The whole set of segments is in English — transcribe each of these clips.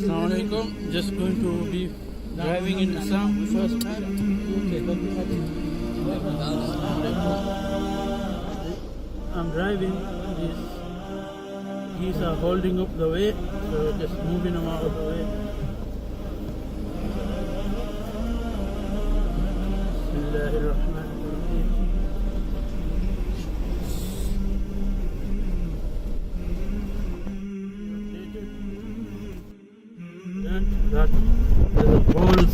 Assalamu alaikum. Just going to be driving in Assam first time. I'm driving. These are holding up the way, so just moving them out of the way. Bismillahirrahmanirrahim. That there's a whole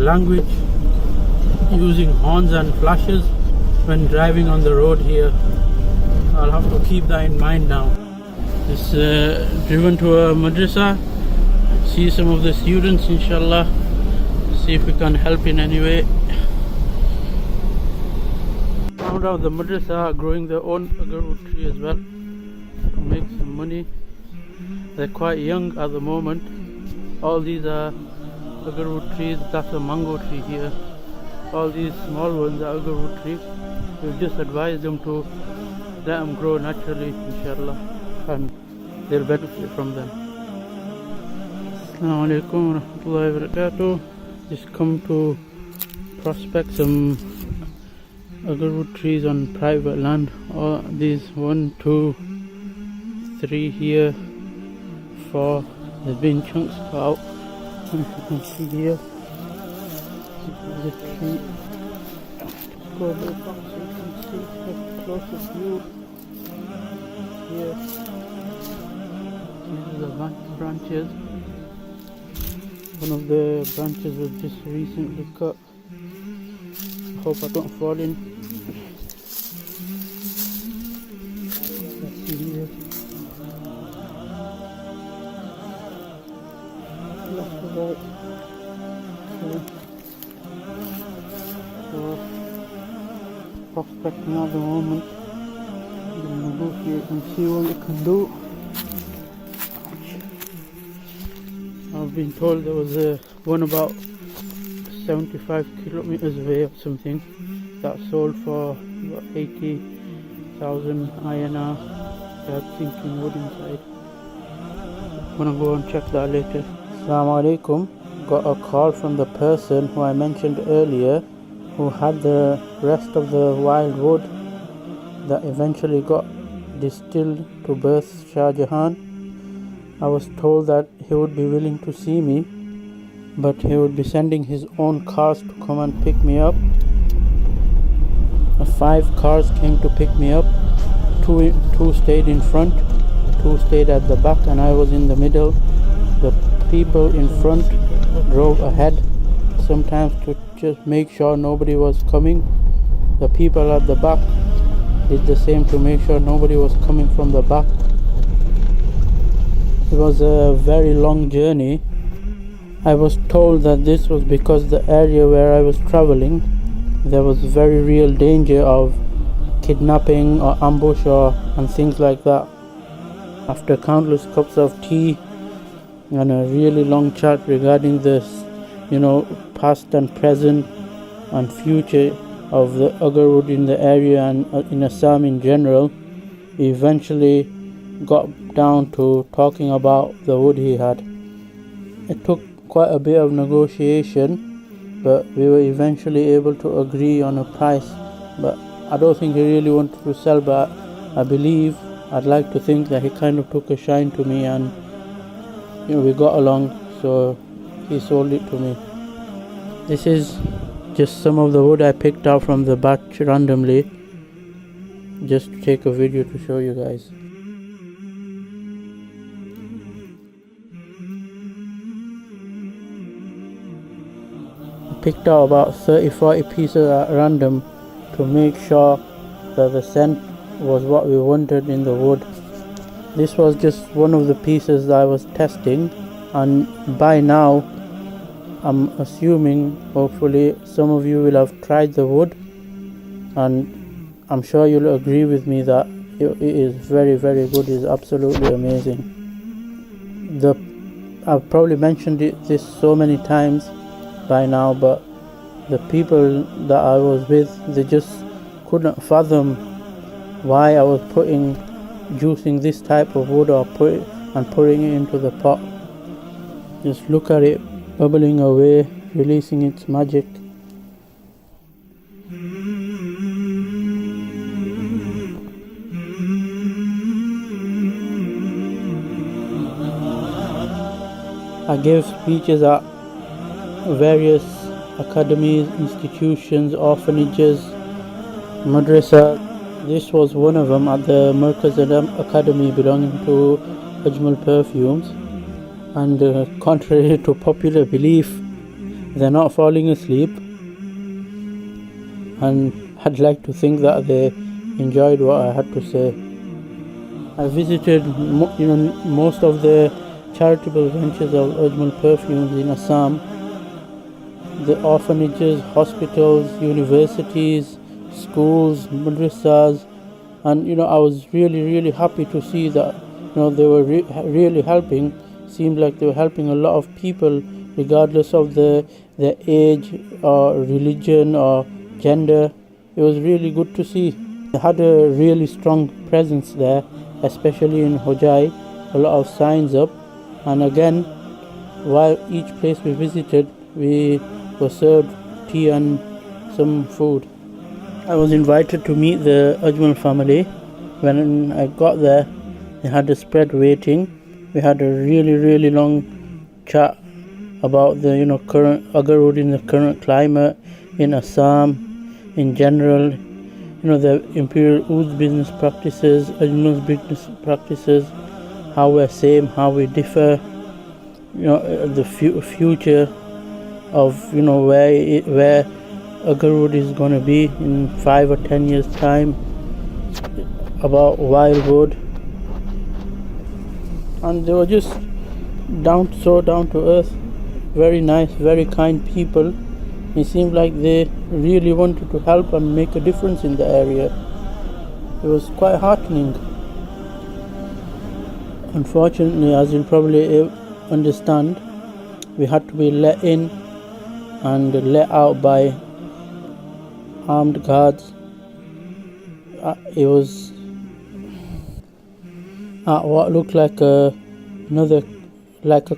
language using horns and flashes when driving on the road here. I'll have to keep that in mind now. Just driven to a madrasa, see some of the students, inshallah, see if we can help in any way. Found out the madrasa are growing their own Agarwood tree as well to make some money. They're quite young at the moment. All these are Agarwood trees. That's a mango tree here. All these small ones are Agarwood trees. We've just advised them to let them grow naturally, inshallah, and they'll benefit from them. Assalamu alaikum wa rahmatullahi wa barakatuh. Just come to prospect some Agarwood trees on private land. All these 1, 2, 3 here, 4. There's been chunks cut out, as you can see here. This is a tree. Just go a bit back so you can see a closer view. Here, these are the branches. One of the branches was just recently cut. I hope I don't fall in. Let's see here. Left to right. So prospecting at the moment. I'm going to negotiate and see what we can do. I've been told there was one about 75 kilometers away or something that sold for about 80,000 INR. They had sinking wood inside. I'm gonna go and check that later. Assalamu alaikum. Got a call from the person who I mentioned earlier who had the rest of the wild wood that eventually got distilled to birth Shah Jahan. I was told that he would be willing to see me, but he would be sending his own cars to come and pick me up. 5 cars came to pick me up. Two stayed in front, 2 stayed at the back, and I was in the middle. The people in front drove ahead, sometimes to just make sure nobody was coming. The people at the back did the same to make sure nobody was coming from the back. It was a very long journey. I was told that this was because the area where I was traveling, there was very real danger of kidnapping or ambush and things like that. After countless cups of tea and a really long chat regarding this, past and present and future of the Agarwood in the area and in Assam in general, we eventually got down to talking about the wood he had. It took quite a bit of negotiation, but we were eventually able to agree on a price. But I don't think he really wanted to sell, but I'd like to think that he kind of took a shine to me, and we got along, so he sold it to me. This is just some of the wood I picked out from the batch randomly, just to take a video to show you guys. Picked out about 30-40 pieces at random to make sure that the scent was what we wanted in the wood. This was just one of the pieces that I was testing, and by now I'm assuming, hopefully, some of you will have tried the wood, and I'm sure you'll agree with me that it is very, very good. It is absolutely amazing. I've probably mentioned this so many times by now, but the people that I was with, they just couldn't fathom why I was juicing this type of wood or putting it into the pot. Just look at it bubbling away, releasing its magic. I gave speeches at various academies, institutions, orphanages, madrasa. This was one of them at the Markaz Academy belonging to Ajmal Perfumes. And contrary to popular belief, they're not falling asleep. And I'd like to think that they enjoyed what I had to say. I visited most of the charitable ventures of Ajmal Perfumes in Assam, the orphanages, hospitals, universities, schools, madrasas, and I was really happy to see that they were really helping. Seemed like they were helping a lot of people regardless of their age or religion or gender. It was really good to see. They had a really strong presence there, especially in Hojai, a lot of signs up. And again, while each place we visited, we were served tea and some food. I was invited to meet the Ajmal family. When I got there, they had a spread waiting. We had a really long chat about the current Agarwood in the current climate in Assam in general. The Imperial Oud business practices, Ajmal's business practices, how we're same, how we differ. The future of where Agarwood is going to be in 5 or 10 years time, about Wildwood. And they were just down to earth, very nice, very kind people. It seemed like they really wanted to help and make a difference in the area. It was quite heartening. Unfortunately, as you'll probably understand, we had to be let in and let out by armed guards. It was at what looked like a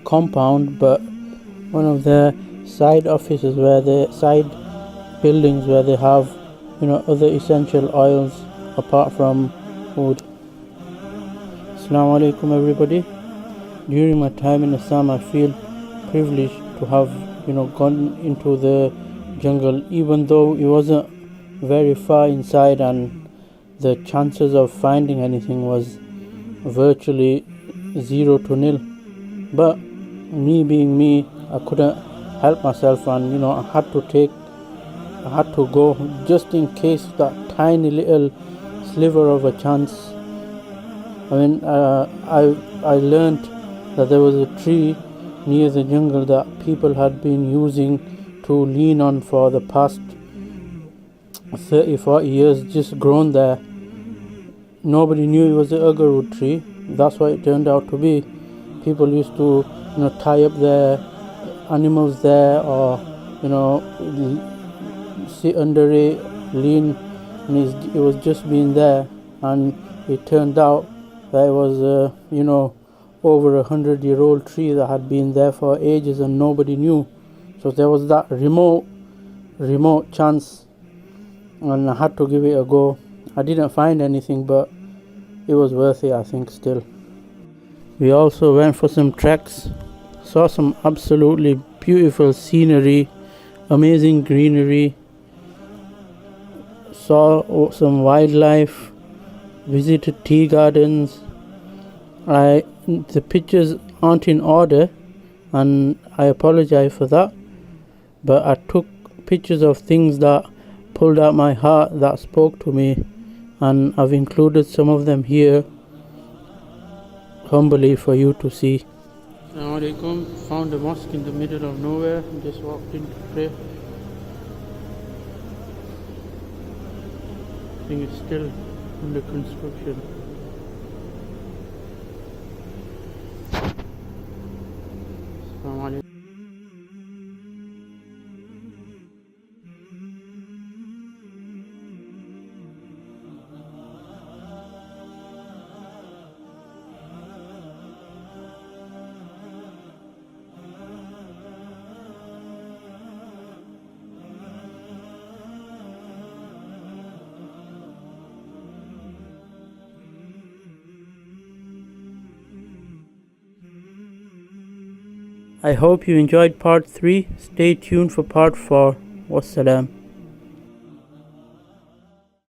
compound, but one of the side offices, where the side buildings where they have other essential oils apart from food. Assalamu alaikum everybody. During my time in Assam, I feel privileged to have gone into the jungle, even though it wasn't very far inside and the chances of finding anything was virtually 0 to nil. But me being me, I couldn't help myself, and I had to go just in case that tiny little sliver of a chance. I learned that there was a tree near the jungle that people had been using to lean on for the past 30-40 years, just grown there. Nobody knew it was the Agarwood tree. That's what it turned out to be. People used to tie up their animals there, or sit under it, lean, and it was just being there. And it turned out that it was over 100-year-old tree that had been there for ages and nobody knew. So there was that remote chance, and I had to give it a go. I didn't find anything, but it was worth it, I think, still. We also went for some treks, saw some absolutely beautiful scenery, amazing greenery, saw some wildlife, visited tea gardens. The pictures aren't in order, and I apologize for that, but I took pictures of things that pulled out my heart, that spoke to me, and I've included some of them here humbly for you to see. Assalamu alaikum. Found a mosque in the middle of nowhere, just walked in to pray. I think it's still under construction. Assalamu alaikum. I hope you enjoyed part 3. Stay tuned for part 4. Wassalam.